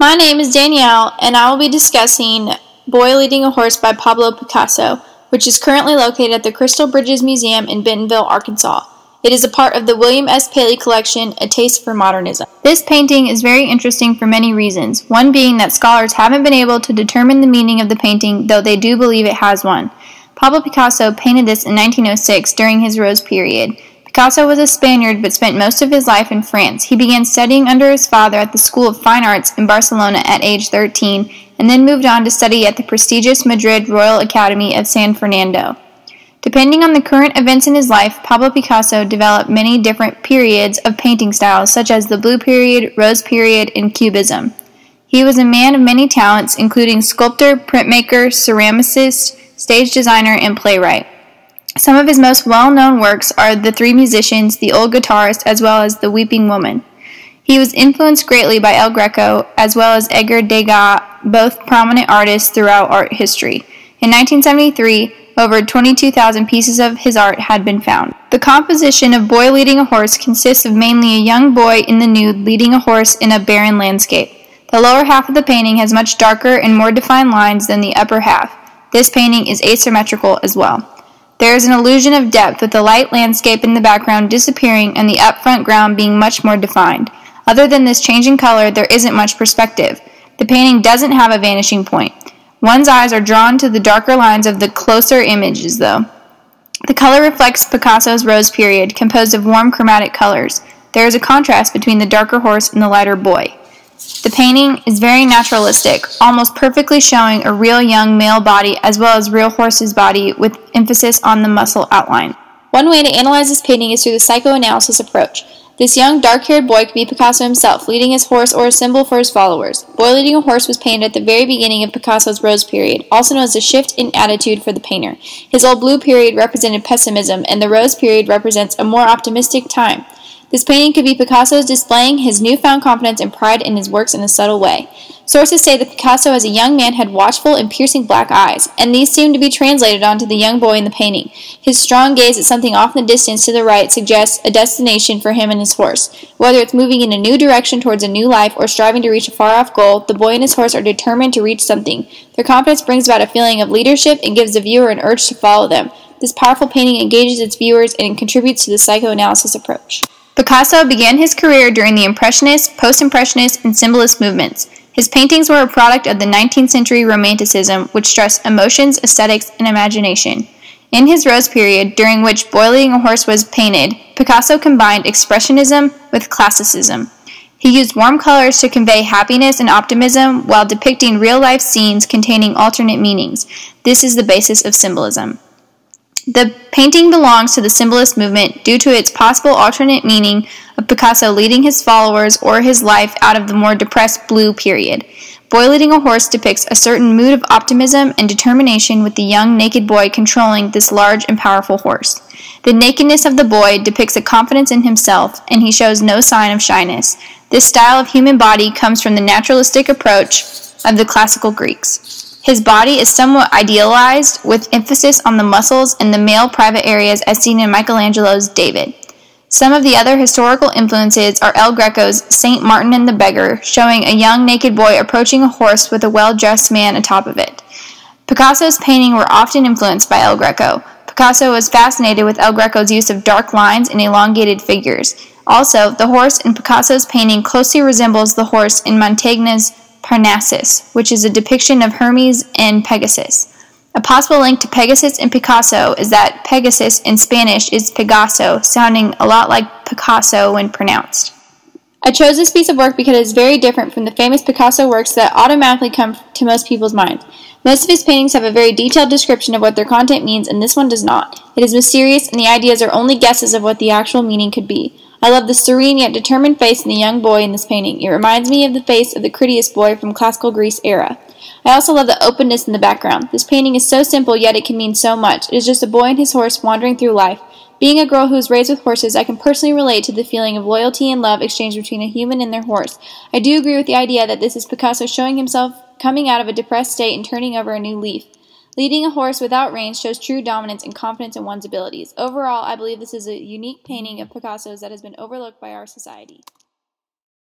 My name is Danielle, and I will be discussing Boy Leading a Horse by Pablo Picasso, which is currently located at the Crystal Bridges Museum in Bentonville, Arkansas. It is a part of the William S. Paley collection, A Taste for Modernism. This painting is very interesting for many reasons, one being that scholars haven't been able to determine the meaning of the painting, though they do believe it has one. Pablo Picasso painted this in 1906 during his Rose period. Picasso was a Spaniard but spent most of his life in France. He began studying under his father at the School of Fine Arts in Barcelona at age 13, and then moved on to study at the prestigious Madrid Royal Academy of San Fernando. Depending on the current events in his life, Pablo Picasso developed many different periods of painting styles, such as the Blue Period, Rose Period, and Cubism. He was a man of many talents, including sculptor, printmaker, ceramicist, stage designer, and playwright. Some of his most well-known works are The Three Musicians, The Old Guitarist, as well as The Weeping Woman. He was influenced greatly by El Greco, as well as Edgar Degas, both prominent artists throughout art history. In 1973, over 22,000 pieces of his art had been found. The composition of Boy Leading a Horse consists of mainly a young boy in the nude leading a horse in a barren landscape. The lower half of the painting has much darker and more defined lines than the upper half. This painting is asymmetrical as well. There is an illusion of depth, with the light landscape in the background disappearing and the upfront ground being much more defined. Other than this change in color, there isn't much perspective. The painting doesn't have a vanishing point. One's eyes are drawn to the darker lines of the closer images, though. The color reflects Picasso's Rose period, composed of warm chromatic colors. There is a contrast between the darker horse and the lighter boy. The painting is very naturalistic, almost perfectly showing a real young male body as well as real horse's body, with emphasis on the muscle outline. One way to analyze this painting is through the psychoanalysis approach. This young, dark-haired boy could be Picasso himself, leading his horse or a symbol for his followers. Boy Leading a Horse was painted at the very beginning of Picasso's Rose period, also known as the shift in attitude for the painter. His old Blue period represented pessimism, and the Rose period represents a more optimistic time. This painting could be Picasso's displaying his newfound confidence and pride in his works in a subtle way. Sources say that Picasso as a young man had watchful and piercing black eyes, and these seem to be translated onto the young boy in the painting. His strong gaze at something off in the distance to the right suggests a destination for him and his horse. Whether it's moving in a new direction towards a new life or striving to reach a far-off goal, the boy and his horse are determined to reach something. Their confidence brings about a feeling of leadership and gives the viewer an urge to follow them. This powerful painting engages its viewers and contributes to the psychoanalysis approach. Picasso began his career during the Impressionist, Post-Impressionist, and Symbolist movements. His paintings were a product of the 19th century Romanticism, which stressed emotions, aesthetics, and imagination. In his Rose period, during which Boy Leading a Horse was painted, Picasso combined Expressionism with Classicism. He used warm colors to convey happiness and optimism while depicting real-life scenes containing alternate meanings. This is the basis of symbolism. The painting belongs to the Symbolist movement due to its possible alternate meaning of Picasso leading his followers or his life out of the more depressed Blue period. Boy Leading a Horse depicts a certain mood of optimism and determination, with the young naked boy controlling this large and powerful horse. The nakedness of the boy depicts a confidence in himself, and he shows no sign of shyness. This style of human body comes from the naturalistic approach of the classical Greeks. His body is somewhat idealized, with emphasis on the muscles and the male private areas as seen in Michelangelo's David. Some of the other historical influences are El Greco's St. Martin and the Beggar, showing a young naked boy approaching a horse with a well-dressed man atop of it. Picasso's paintings were often influenced by El Greco. Picasso was fascinated with El Greco's use of dark lines and elongated figures. Also, the horse in Picasso's painting closely resembles the horse in Mantegna's Parnassus, which is a depiction of Hermes and Pegasus. A possible link to Pegasus and Picasso is that Pegasus in Spanish is Pegaso, sounding a lot like Picasso when pronounced. I chose this piece of work because it is very different from the famous Picasso works that automatically come to most people's minds. Most of his paintings have a very detailed description of what their content means, and this one does not. It is mysterious, and the ideas are only guesses of what the actual meaning could be. I love the serene yet determined face in the young boy in this painting. It reminds me of the face of the Critias boy from classical Greece era. I also love the openness in the background. This painting is so simple, yet it can mean so much. It is just a boy and his horse wandering through life. Being a girl who was raised with horses, I can personally relate to the feeling of loyalty and love exchanged between a human and their horse. I do agree with the idea that this is Picasso showing himself coming out of a depressed state and turning over a new leaf. Leading a horse without reins shows true dominance and confidence in one's abilities. Overall, I believe this is a unique painting of Picasso's that has been overlooked by our society.